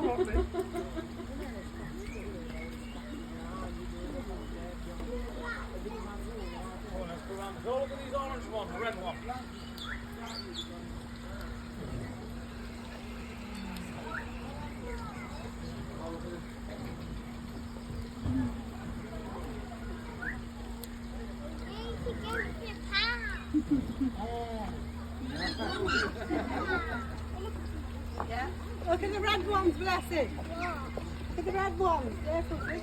Go look at these orange ones, the red one. Yeah. Look at the red ones, blessed. Look at the red ones. They're for free.